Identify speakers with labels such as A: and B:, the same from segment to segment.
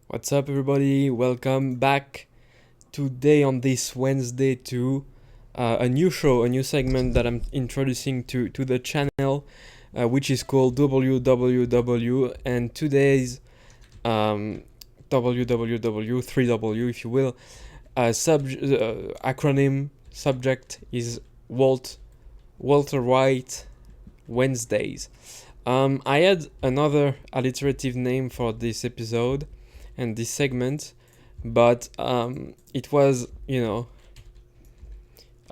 A: What's up, everybody? Welcome back today on this Wednesday to a new show, a new segment that I'm introducing to the channel, which is called WWW. And today's WWW 3W, if you will, acronym subject is Walter White Wednesdays. I had another alliterative name for this episode and this segment, but it was, a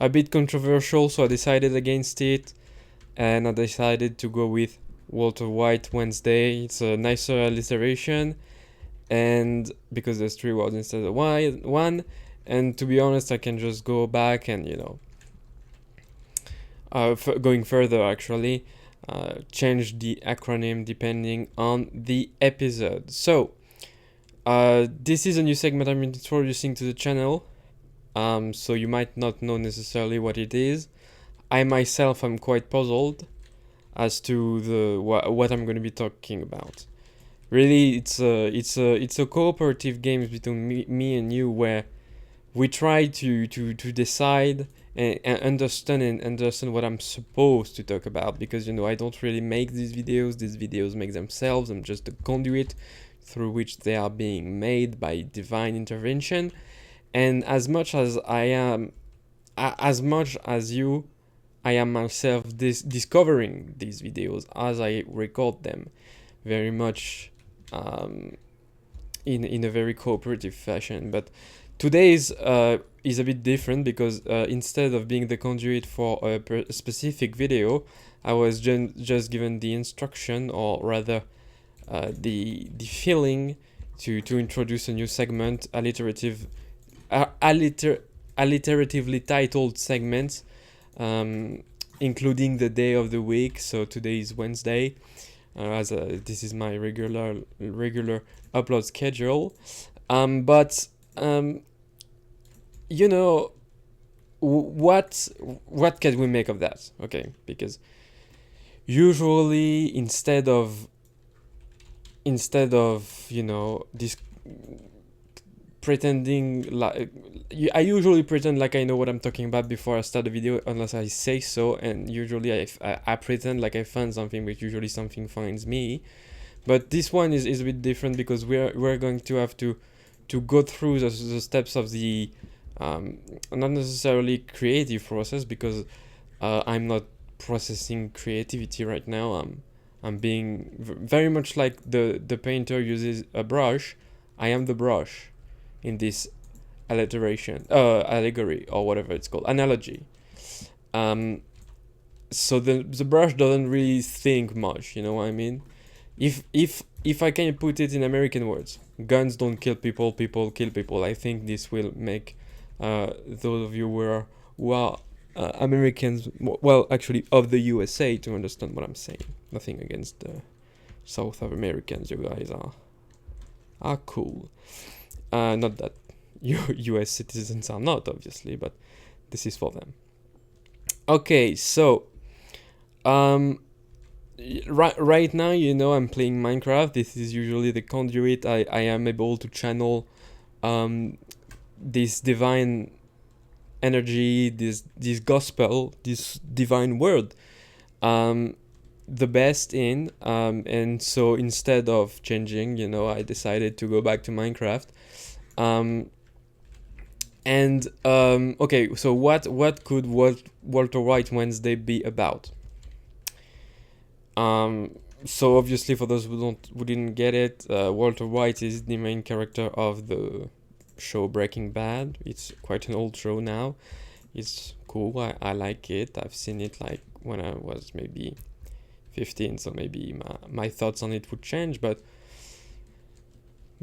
A: bit controversial, so I decided against it, and I decided to go with Walter White Wednesday. It's a nicer alliteration, and because there's three words instead of one, and to be honest, I can just go back and, going further actually, change the acronym depending on the episode. So, this is a new segment I'm introducing to the channel, so you might not know necessarily what it is. I myself am quite puzzled as to what I'm going to be talking about. Really, it's a cooperative game between me and you, where we try to decide and understand what I'm supposed to talk about, because I don't really make these videos make themselves. I'm just a conduit through which they are being made by divine intervention. And as much as you, I am myself discovering these videos as I record them, very much in a very cooperative fashion. But today's is a bit different, because instead of being the conduit for a specific video, I was just given the instruction, or rather the feeling, to introduce a new segment, alliteratively titled segment, including the day of the week. So today is Wednesday, as this is my regular upload schedule. But what can we make of that? Okay, because usually instead of this pretending, like, I usually pretend like I know what I'm talking about before I start the video, unless I say so, and usually I pretend like I find something, which usually something finds me. But this one is a bit different, because we're going to have to go through the steps of the not necessarily creative process, because I'm not processing creativity right now. I'm being very much like the painter uses a brush. I am the brush in this allegory, or whatever it's called, analogy. So the brush doesn't really think much. You know what I mean? If I can put it in American words, guns don't kill people, people kill people. I think this will make those of you who are Americans, well, actually of the USA, to understand what I'm saying. Nothing against the South of Americans. You guys are cool. Not that US citizens are not, obviously, but this is for them. Okay, so right now, I'm playing Minecraft. This is usually the conduit. I am able to channel this divine energy, this gospel, this divine word, the best in, and so instead of changing, I decided to go back to Minecraft. Okay, so what could Walter White Wednesday be about? So obviously, for those who didn't get it, Walter White is the main character of the show Breaking Bad. It's quite an old show now. It's cool. I like it. I've seen it like when I was maybe 15, so maybe my thoughts on it would change. But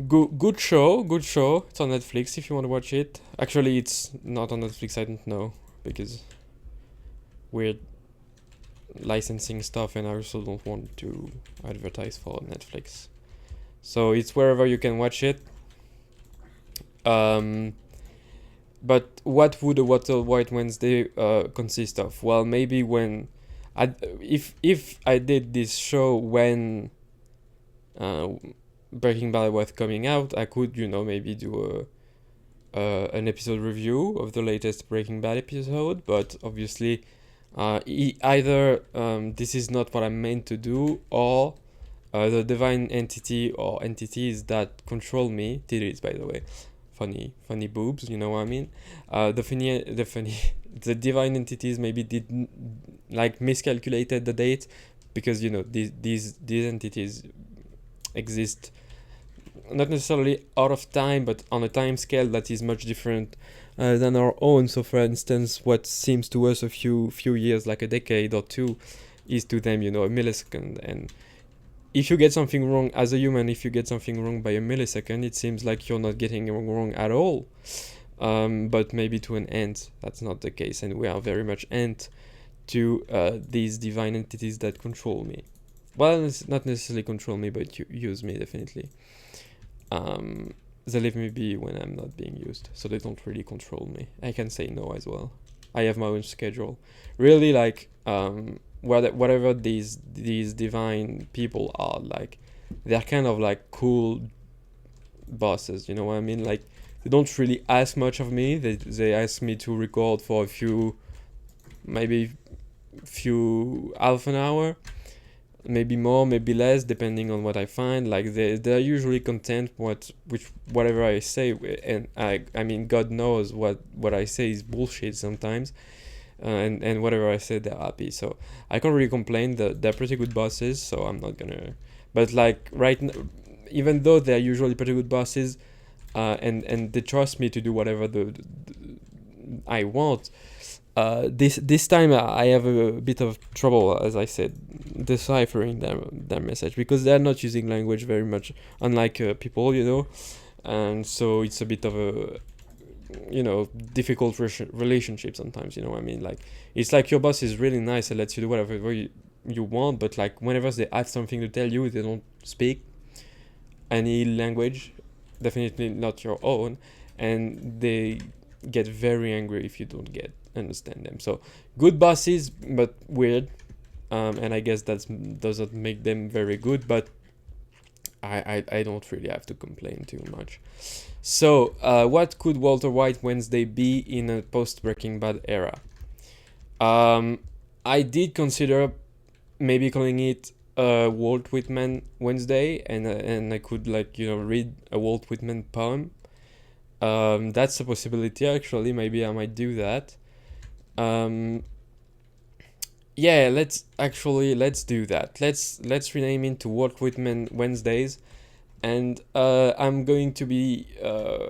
A: good show. It's on Netflix if you want to watch it. Actually, it's not on Netflix. I don't know, because weird licensing stuff, and I also don't want to advertise for Netflix. So it's wherever you can watch it. But what would a Walter White Wednesday consist of? Well, maybe if I did this show when Breaking Bad was coming out, I could, maybe do an episode review of the latest Breaking Bad episode, but obviously, either this is not what I'm meant to do, or the divine entity or entities that control me, titties by the way, funny boobs, you know what I mean? The divine entities maybe did like miscalculated the date, because these entities exist not necessarily out of time, but on a time scale that is much different than our own. So, for instance, what seems to us a few years, like a decade or two, is to them, a millisecond. And if you get something wrong as a human, if you get something wrong by a millisecond, it seems like you're not getting it wrong at all. But maybe to an ant, that's not the case, and we are very much ant to these divine entities that control me. Well, it's not necessarily control me, but use me, definitely. They leave me be when I'm not being used, so they don't really control me. I can say no as well. I have my own schedule. Really, like, whatever these divine people are, like, they're kind of like cool bosses, you know what I mean? Like, they don't really ask much of me. They ask me to record for maybe half an hour, maybe more, maybe less, depending on what I find. Like, they're usually content whatever I say, and I mean, God knows what I say is bullshit sometimes, and whatever I say, they're happy. So I can't really complain. They're pretty good bosses, so I'm not gonna. But like even though they're usually pretty good bosses, and they trust me to do whatever I want. This time I have a bit of trouble, as I said, deciphering their message, because they're not using language very much, unlike people, and so it's a bit of a difficult relationship sometimes. You know what I mean? Like, it's like your boss is really nice and lets you do whatever you want, but like whenever they have something to tell you, they don't speak any language, definitely not your own, and they get very angry if you don't understand them. So good bosses, but weird, and I guess that doesn't make them very good, but I don't really have to complain too much. So what could Walter White Wednesday be in a post Breaking Bad era? I did consider maybe calling it Walt Whitman Wednesday, and I could read a Walt Whitman poem. That's a possibility, actually. Maybe I might do that. Yeah, let's do that. Let's rename it to Walt Whitman Wednesdays, and I'm going to be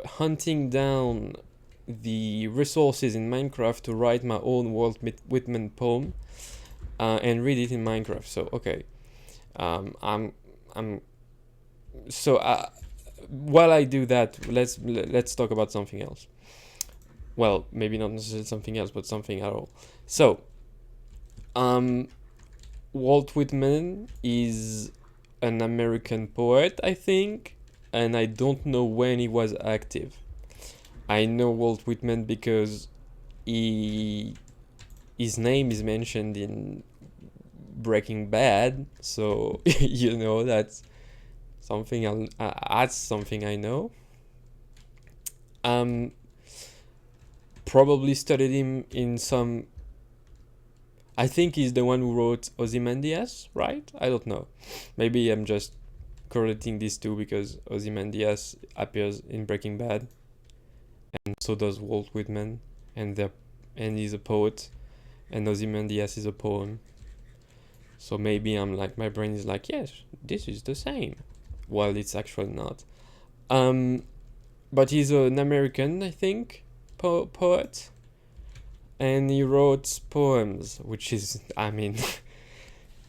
A: hunting down the resources in Minecraft to write my own Walt Whitman poem, and read it in Minecraft. So okay, I'm so while I do that, let's talk about something else. Well, maybe not necessarily something else, but something at all. So, Walt Whitman is an American poet, I think, and I don't know when he was active. I know Walt Whitman because his name is mentioned in Breaking Bad, so that's something that's something I know. Probably studied him in some. I think he's the one who wrote Ozymandias, right? I don't know. Maybe I'm just correlating these two because Ozymandias appears in Breaking Bad, and so does Walt Whitman, and he's a poet, and Ozymandias is a poem. So maybe I'm like, my brain is like, yes, this is the same, while it's actually not. But he's an American, I think, poet, and he wrote poems, which is, I mean,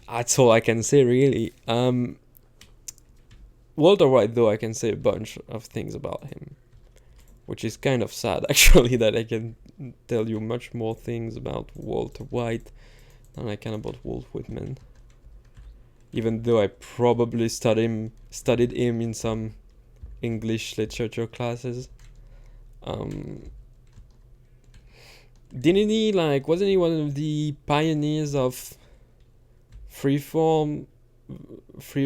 A: that's all I can say, really. Walter White, though, I can say a bunch of things about him, which is kind of sad, actually, that I can tell you much more things about Walter White than I can about Walt Whitman, even though I probably studied him in some English literature classes. Wasn't he one of the pioneers of free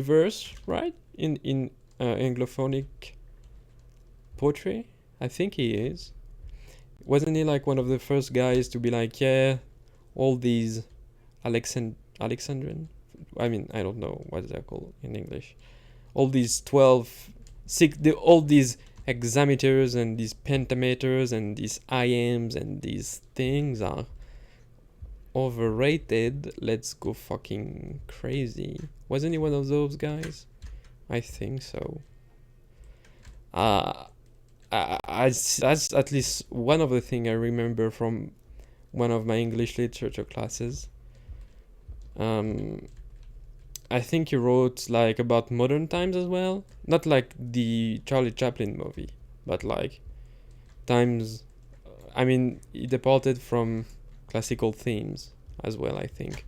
A: verse, right? In Anglophonic poetry. I think he is. Wasn't he like one of the first guys to be like, yeah, all these Alexandrian? I mean, I don't know what they're called in English. All these 12, all these hexameters and these pentameters and these IMs and these things are overrated. Let's go fucking crazy. Wasn't he one of those guys? I think so. That's at least one of the things I remember from one of my English literature classes. I think he wrote like about modern times as well. Not like the Charlie Chaplin movie, but like times. I mean, he departed from classical themes as well, I think.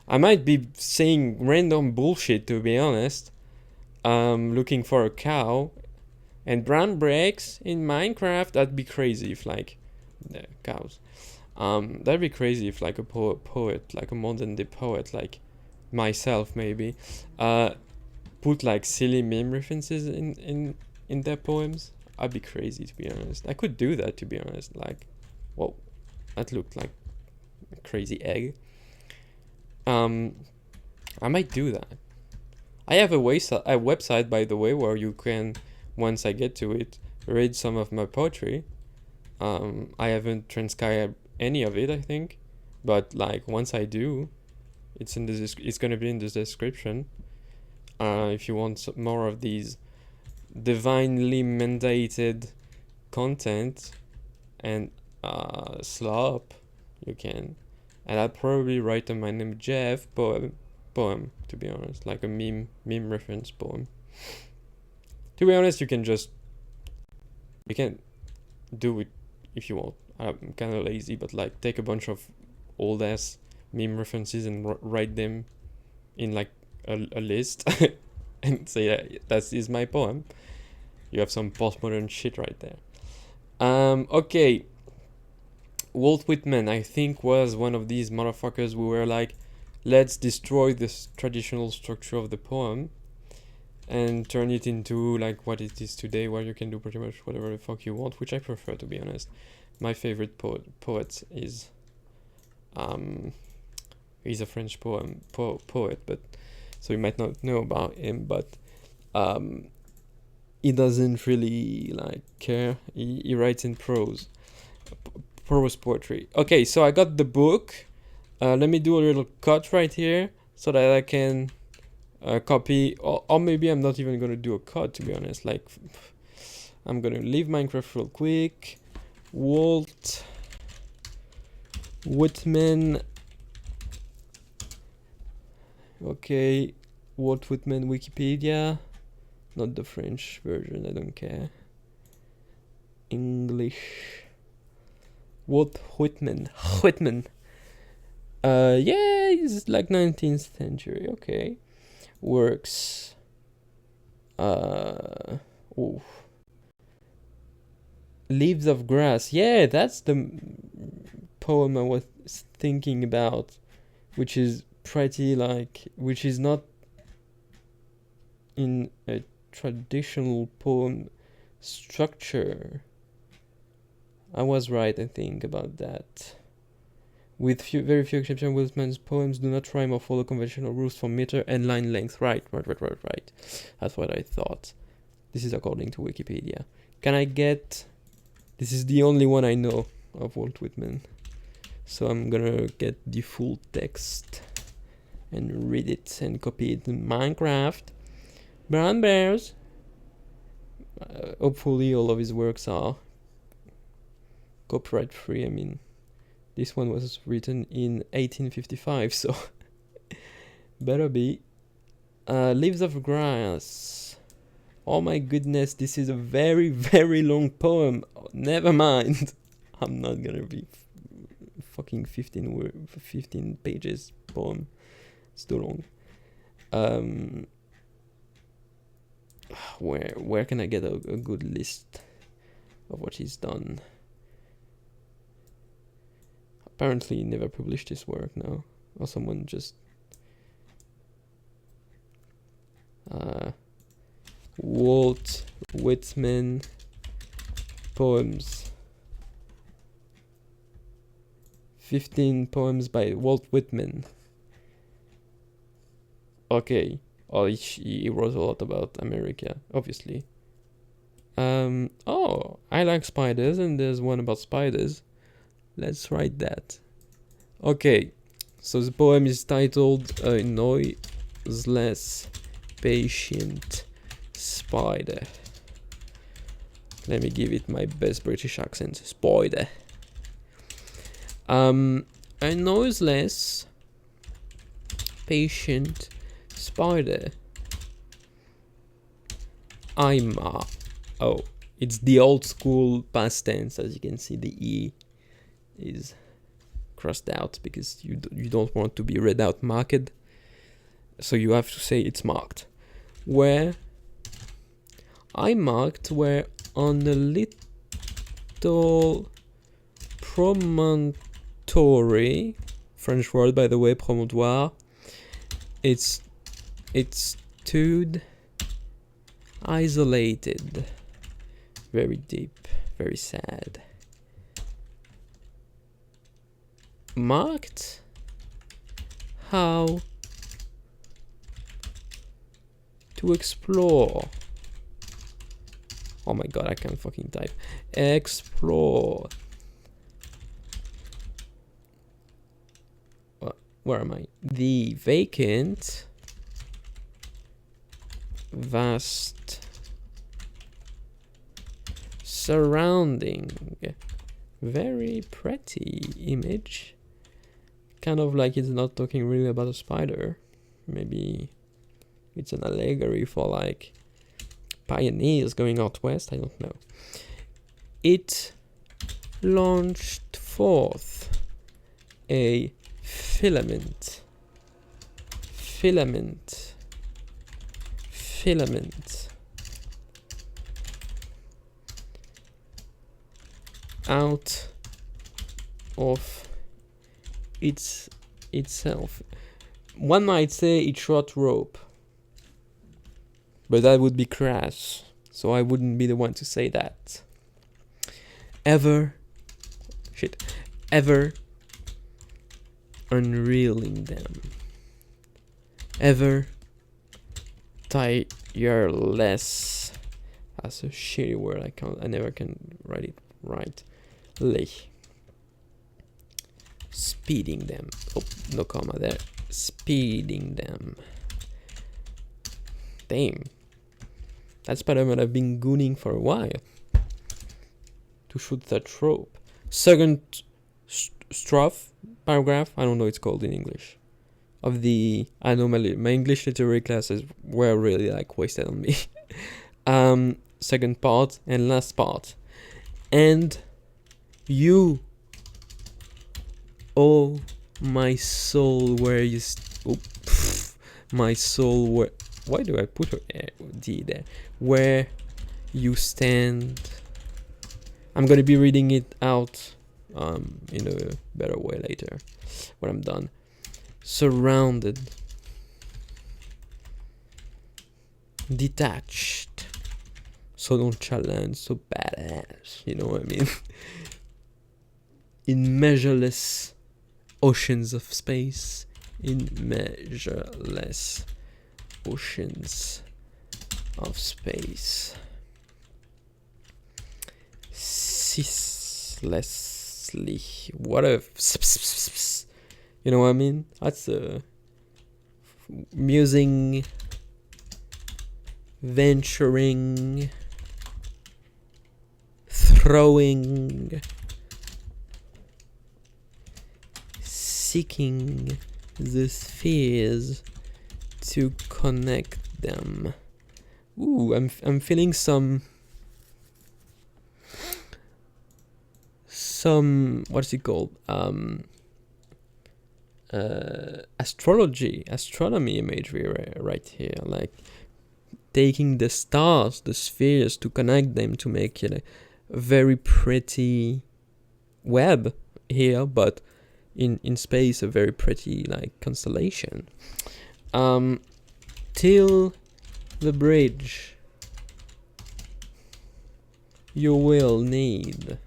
A: I might be saying random bullshit, to be honest. Looking for a cow and brown bricks in Minecraft. That'd be crazy if like cows. That'd be crazy if like a poet, like a modern day poet, like myself maybe, put like silly meme references in their poems. I'd be crazy, to be honest. I could do that, to be honest. Like, whoa, that looked like a crazy egg. I might do that. I have a website, by the way, where you can, once I get to it, read some of my poetry. I haven't transcribed any of it, I think, but like once I do, it's gonna be in the description. If you want more of these divinely mandated content and slop, you can. And I'll probably write my name Jeff poem, to be honest, like a meme reference poem. To be honest, you can do it if you want. I'm kind of lazy, but like take a bunch of old ass meme references and write them in like a list and say that is my poem. You have some postmodern shit right there. Okay. Walt Whitman, I think, was one of these motherfuckers who were like, let's destroy this traditional structure of the poem and turn it into like what it is today, where you can do pretty much whatever the fuck you want, which I prefer, to be honest. My favorite poet is he's a French poet, but so you might not know about him, but he doesn't really like care. He writes in prose poetry. Okay, so I got the book. Let me do a little cut right here so that I can copy, or maybe I'm not even gonna do a cut, to be honest. Like, I'm gonna leave Minecraft real quick. Walt Whitman. Okay, Walt Whitman Wikipedia, not the French version, I don't care. English. Walt Whitman. Yeah, he's like 19th century. Okay, works. Leaves of Grass. Yeah, that's the poem I was thinking about, which is pretty like, which is not in a traditional poem structure. I was right, I think, about that. With very few exceptions, Whitman's poems do not rhyme or follow conventional rules for meter and line length. Right. That's what I thought. This is according to Wikipedia. Can I get... This is the only one I know of Walt Whitman. So I'm gonna get the full text and read it and copy it in Minecraft. Brown bears. Hopefully all of his works are copyright free. I mean, this one was written in 1855, so better be. Leaves of Grass. Oh my goodness, this is a very, very long poem. Oh, never mind. I'm not gonna be fucking 15 pages poem. It's too long. Where can I get a good list of what he's done? Apparently he never published his work now, or someone just Walt Whitman poems. 15 poems by Walt Whitman. Okay. Oh, he wrote a lot about America, obviously. Oh, I like spiders, and there's one about spiders. Let's write that. Okay, so the poem is titled A Noiseless Patient Spider. Let me give it my best British accent. Spider. A noiseless patient spider. Oh, it's the old school past tense. As you can see, the E is crossed out because you don't want to be read out marked. So you have to say it's marked. Where I marked where on a little promontory, French word by the way, promontoire. It stood isolated, very deep, very sad. Marked how to explore. Oh my god, I can't fucking type. Explore. Where am I? The vacant, vast surrounding. Very pretty image. Kind of like it's not talking really about a spider. Maybe it's an allegory for like pioneers going out west. I don't know. It launched forth a filament out of itself. One might say it shot rope, but that would be crass, so I wouldn't be the one to say that. Ever unreeling them, ever tireless. That's a shitty word. I never can write it right. Speeding them. Oh, no comma there. Speeding them. Damn. That Spider-Man have been gooning for a while to shoot that rope. Second strophe, paragraph, I don't know what it's called in English, of the anomaly. My English literary classes were really like wasted on me. Second part and last part. And you, oh my soul, where you my soul, where, why do I put a D there? Where you stand. I'm gonna be reading it out in a better way later when I'm done. Surrounded, detached, so nonchalant, so badass, you know what I mean? In measureless oceans of space, in measureless oceans of space, ceaselessly, what a, you know what I mean? That's a musing, venturing, throwing, seeking the spheres to connect them. Ooh, I'm feeling some what's it called? Astronomy imagery right here, like taking the stars, the spheres, to connect them to make it a very pretty web here, but in space a very pretty like constellation. Till the bridge you will need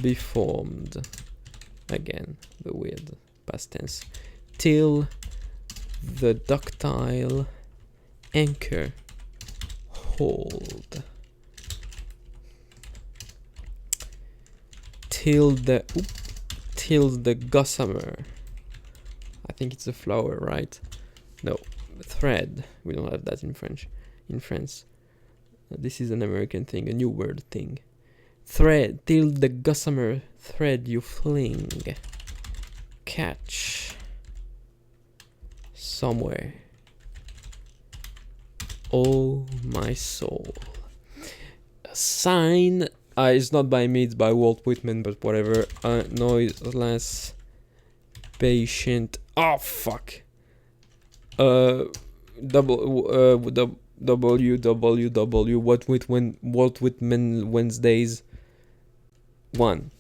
A: be formed. Again, the weird past tense. Till the ductile anchor hold. Till the gossamer. I think it's a flower, right? No, thread. We don't have that in French. In France, this is an American thing, a new word thing. Thread, till the gossamer thread you fling, catch somewhere. Oh my soul. A sign. It's not by me, it's by Walt Whitman, but whatever. Noiseless, patient. Oh fuck. www. Walt Whitman Wednesdays 1.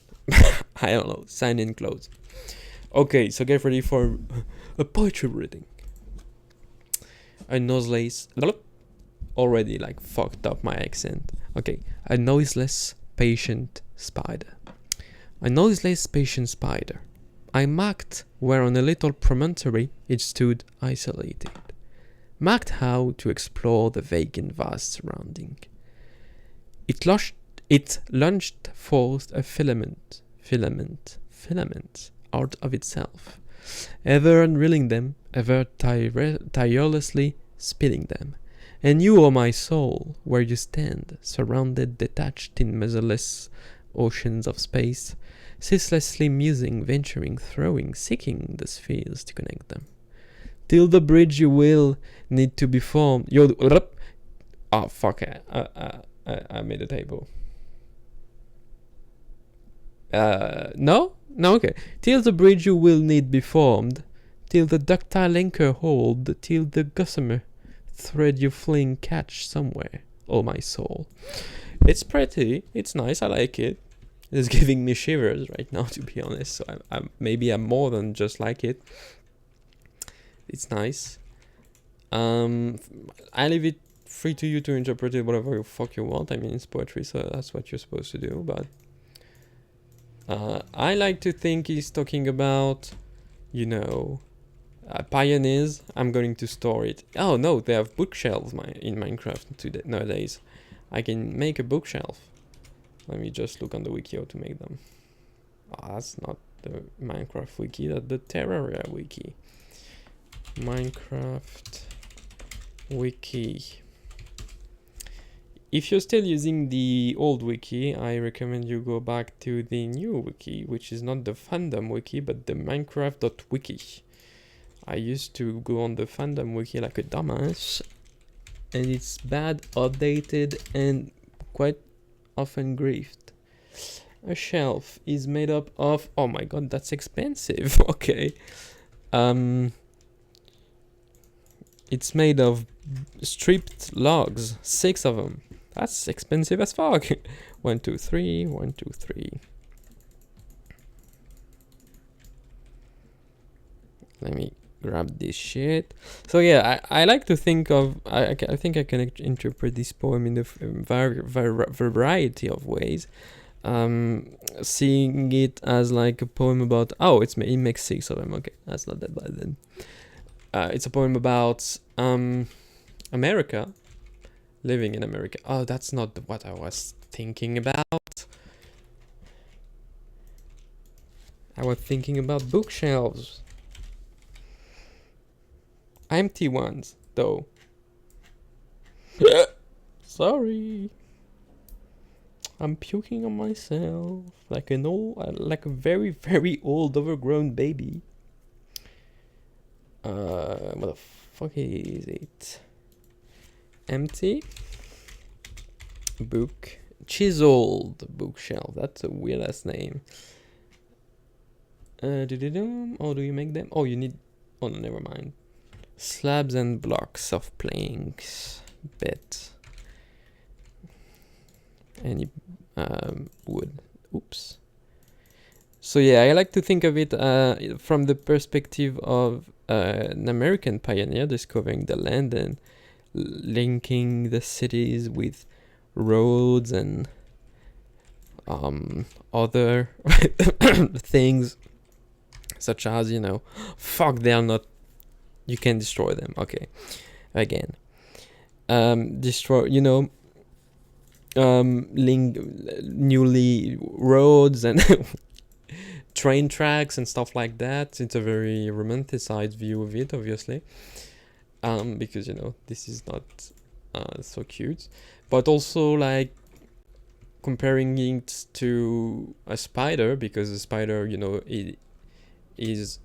A: I don't know. Sign in close. Okay, so get ready for a poetry reading. A noiseless. Already like fucked up my accent. Okay, a noiseless patient spider. A noiseless patient spider. I marked where on a little promontory it stood isolated. Marked how to explore the vague and vast surrounding. It launched forth a filament out of itself, ever unreeling them, ever tirelessly spinning them. And you, O my soul, where you stand, surrounded, detached in measureless oceans of space, ceaselessly musing, venturing, throwing, seeking the spheres to connect them. Till the bridge you will need to be formed. Oh, fuck it. I made a typo. No, okay. Till the bridge you will need be formed, till the ductile anchor hold, till the gossamer thread you fling catch somewhere. Oh my soul. It's pretty. It's nice. I like it. It's giving me shivers right now, to be honest. So maybe I'm more than just like it. It's nice. I leave it free to you to interpret it whatever the fuck you want. I mean, it's poetry, so that's what you're supposed to do. But I like to think he's talking about, you know, pioneers. I'm going to store it. Oh no, they have bookshelves in Minecraft nowadays. I can make a bookshelf. Let me just look on the wiki how to make them. Oh, that's not the Minecraft wiki, that's the Terraria wiki. Minecraft wiki. If you're still using the old wiki, I recommend you go back to the new wiki, which is not the fandom wiki, but the minecraft.wiki. I used to go on the fandom wiki like a dumbass, and it's bad, outdated, and quite often griefed. A shelf is made up of, oh my god, that's expensive. Okay. It's made of stripped logs, 6 of them. That's expensive as fuck. 1, 2, 3, 1, 2, 3. Let me grab this shit. So yeah, I like to think of, I think I can interpret this poem in a variety of ways. Seeing it as like a poem about, oh, it makes 6 of them. Okay, that's not that bad then. It's a poem about America, living in America. Oh, that's not what I was thinking about. I was thinking about bookshelves. Empty ones, though. Sorry. I'm puking on myself like like a very, very old, overgrown baby. What the fuck is it? Empty book, chiseled bookshelf. That's a weird ass name. Oh, do you make them? Oh, you need. Oh no, never mind. Slabs and blocks of planks. Bet. Any wood. Oops. So yeah, I like to think of it from the perspective of an American pioneer discovering the land and linking the cities with roads and other things, such as, fuck, they are not, you can destroy them. Okay, again, destroy, link newly roads and train tracks and stuff like that. It's a very romanticized view of it, obviously, because this is not so cute, but also like comparing it to a spider, because a spider, it is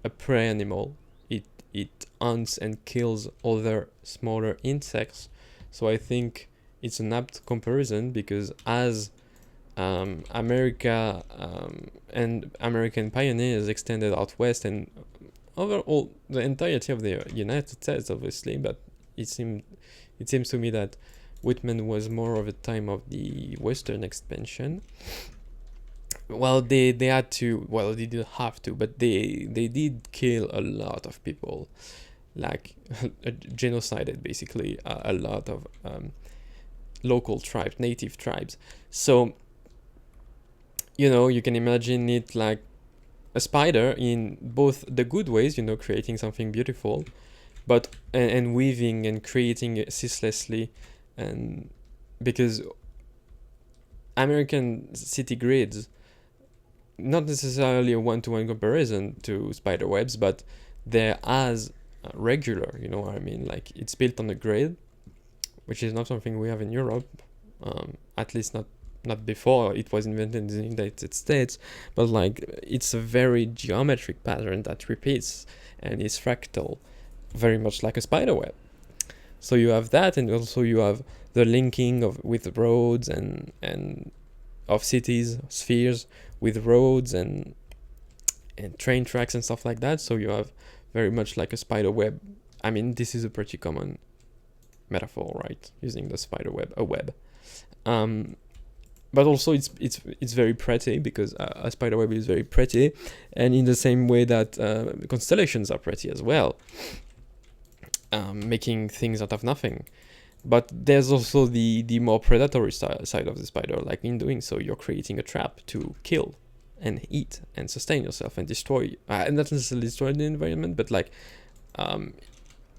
A: a prey animal. It hunts and kills other smaller insects. So I think it's an apt comparison, because as America and American pioneers extended out west and overall the entirety of the United States, obviously, but it seems to me that Whitman was more of a time of the Western expansion. Well, they had to. Well, they didn't have to, but they did kill a lot of people, like genocided basically a lot of local tribes, native tribes. So you can imagine it like a spider in both the good ways, creating something beautiful, but and weaving and creating it ceaselessly, and because American city grids, not necessarily a one-to-one comparison to spider webs, but they're as regular, you know what I mean? Like, it's built on a grid, which is not something we have in Europe, at least not before it was invented in the United States, but like, it's a very geometric pattern that repeats and is fractal, very much like a spider web. So you have that, and also you have the linking with roads and of cities, spheres, with roads and train tracks and stuff like that. So you have very much like a spider web. I mean, this is a pretty common metaphor, right? Using the spider web, a web. But also it's very pretty, because a spider web is very pretty, and in the same way that constellations are pretty as well, making things out of nothing. But there's also the more predatory side of the spider. Like, in doing so, you're creating a trap to kill and eat and sustain yourself and destroy, and not necessarily destroy the environment, but like an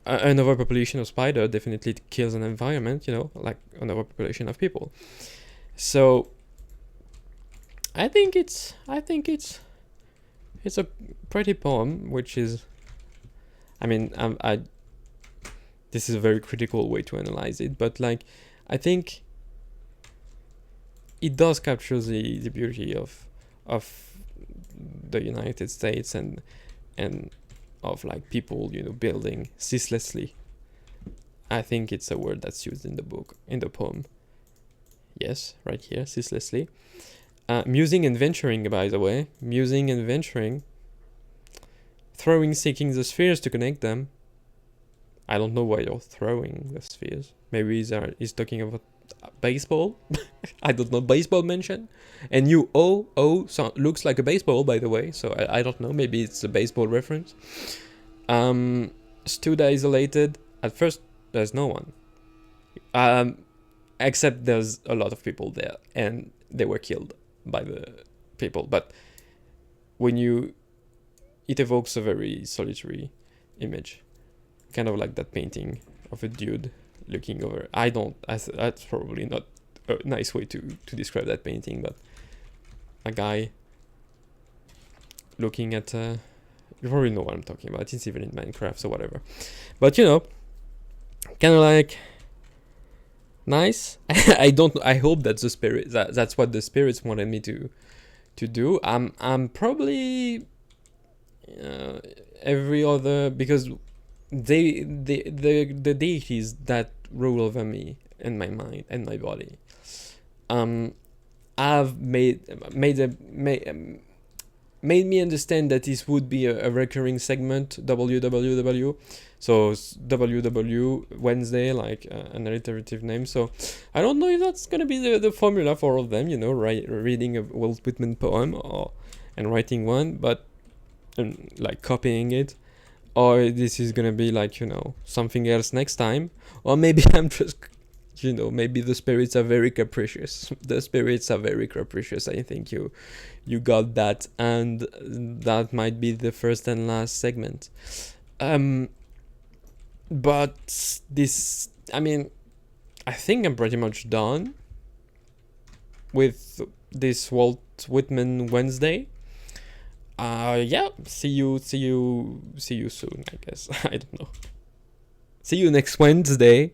A: overpopulation of spider definitely kills an environment, like an overpopulation of people. So I think it's a pretty poem, which is, I mean, this is a very critical way to analyze it, but like, I think it does capture the beauty of the United States and of like people, building ceaselessly. I think it's a word that's used in the poem. Yes, right here, ceaselessly. Musing and venturing, by the way. Musing and venturing. Throwing, seeking the spheres to connect them. I don't know why you're throwing the spheres. Maybe he's talking about baseball. I don't know, baseball mention. And so looks like a baseball, by the way. So I don't know, maybe it's a baseball reference. Stood isolated. At first, there's no one. Except there's a lot of people there, and they were killed by the people. But it evokes a very solitary image. Kind of like that painting of a dude looking over. That's probably not a nice way to describe that painting, but a guy looking at you probably know what I'm talking about. It's even in Minecraft, so whatever. But kind of like nice. I hope that's the spirit. That's what the spirits wanted me to do. I'm probably every other, because the deities that rule over me and my mind and my body have made me understand that this would be a recurring segment, WWW. So WW Wednesday, like an alliterative name. So I don't know if that's gonna be the formula for all of them, reading a Walt Whitman poem and writing one, but like copying it, or this is gonna be like, something else next time, or maybe I'm just, maybe the spirits are very capricious. The spirits are very capricious. I think you got that, and that might be the first and last segment. But this, I think I'm pretty much done with this Walt Whitman Wednesday. Yeah, see you soon, I guess. I don't know. See you next Wednesday.